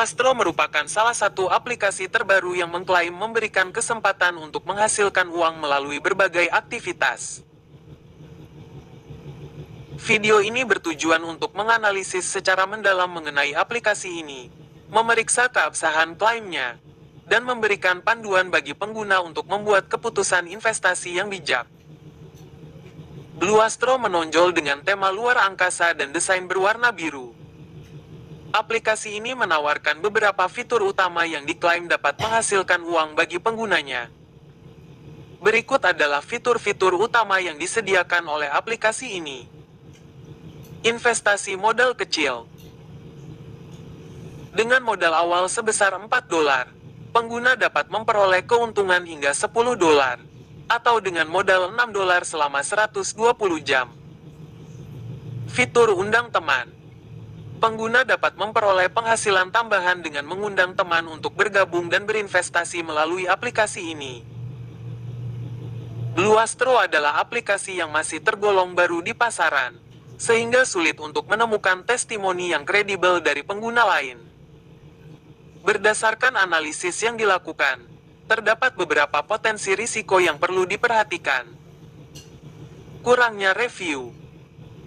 Astro merupakan salah satu aplikasi terbaru yang mengklaim memberikan kesempatan untuk menghasilkan uang melalui berbagai aktivitas. Video ini bertujuan untuk menganalisis secara mendalam mengenai aplikasi ini, memeriksa keabsahan klaimnya, dan memberikan panduan bagi pengguna untuk membuat keputusan investasi yang bijak. Blue Astro menonjol dengan tema luar angkasa dan desain berwarna biru. Aplikasi ini menawarkan beberapa fitur utama yang diklaim dapat menghasilkan uang bagi penggunanya. Berikut adalah fitur-fitur utama yang disediakan oleh aplikasi ini. Investasi modal kecil. Dengan modal awal sebesar $4, pengguna dapat memperoleh keuntungan hingga $10, atau dengan modal $6 selama 120 jam. Fitur undang teman. Pengguna dapat memperoleh penghasilan tambahan dengan mengundang teman untuk bergabung dan berinvestasi melalui aplikasi ini. Blue Astro adalah aplikasi yang masih tergolong baru di pasaran, sehingga sulit untuk menemukan testimoni yang kredibel dari pengguna lain. Berdasarkan analisis yang dilakukan, terdapat beberapa potensi risiko yang perlu diperhatikan. Kurangnya review.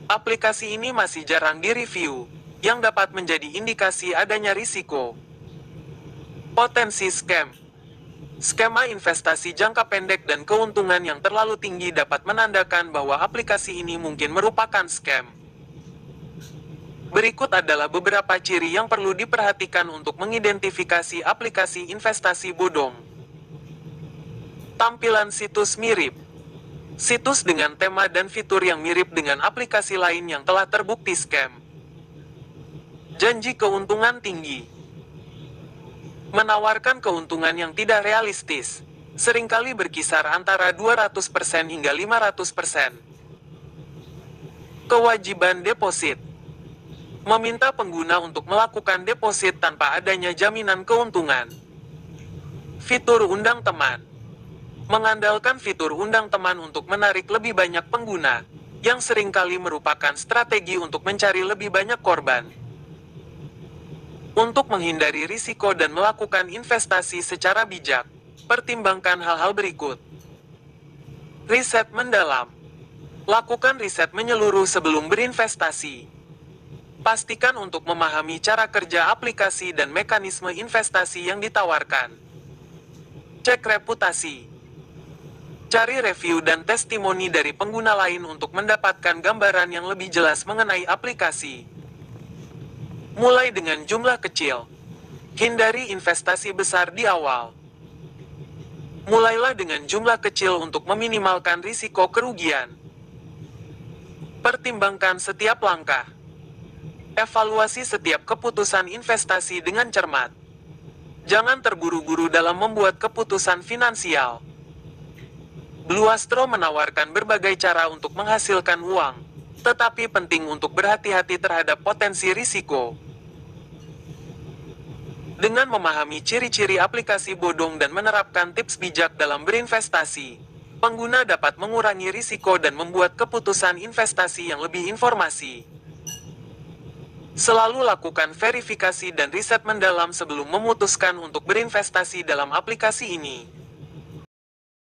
Aplikasi ini masih jarang direview, yang dapat menjadi indikasi adanya risiko. Potensi scam. Skema investasi jangka pendek dan keuntungan yang terlalu tinggi dapat menandakan bahwa aplikasi ini mungkin merupakan scam. Berikut adalah beberapa ciri yang perlu diperhatikan untuk mengidentifikasi aplikasi investasi bodong. Tampilan situs mirip. Situs dengan tema dan fitur yang mirip dengan aplikasi lain yang telah terbukti scam. Janji keuntungan tinggi. Menawarkan keuntungan yang tidak realistis, seringkali berkisar antara 200% hingga 500%. Kewajiban deposit. Meminta pengguna untuk melakukan deposit tanpa adanya jaminan keuntungan. Fitur undang teman. Mengandalkan fitur undang teman untuk menarik lebih banyak pengguna, yang seringkali merupakan strategi untuk mencari lebih banyak korban. Untuk menghindari risiko dan melakukan investasi secara bijak, pertimbangkan hal-hal berikut. Riset mendalam. Lakukan riset menyeluruh sebelum berinvestasi. Pastikan untuk memahami cara kerja aplikasi dan mekanisme investasi yang ditawarkan. Cek reputasi. Cari review dan testimoni dari pengguna lain untuk mendapatkan gambaran yang lebih jelas mengenai aplikasi. Mulai dengan jumlah kecil. Hindari investasi besar di awal. Mulailah dengan jumlah kecil untuk meminimalkan risiko kerugian. Pertimbangkan setiap langkah. Evaluasi setiap keputusan investasi dengan cermat. Jangan terburu-buru dalam membuat keputusan finansial. Blue Astro menawarkan berbagai cara untuk menghasilkan uang, tetapi penting untuk berhati-hati terhadap potensi risiko. Dengan memahami ciri-ciri aplikasi bodong dan menerapkan tips bijak dalam berinvestasi, pengguna dapat mengurangi risiko dan membuat keputusan investasi yang lebih informasi. Selalu lakukan verifikasi dan riset mendalam sebelum memutuskan untuk berinvestasi dalam aplikasi ini.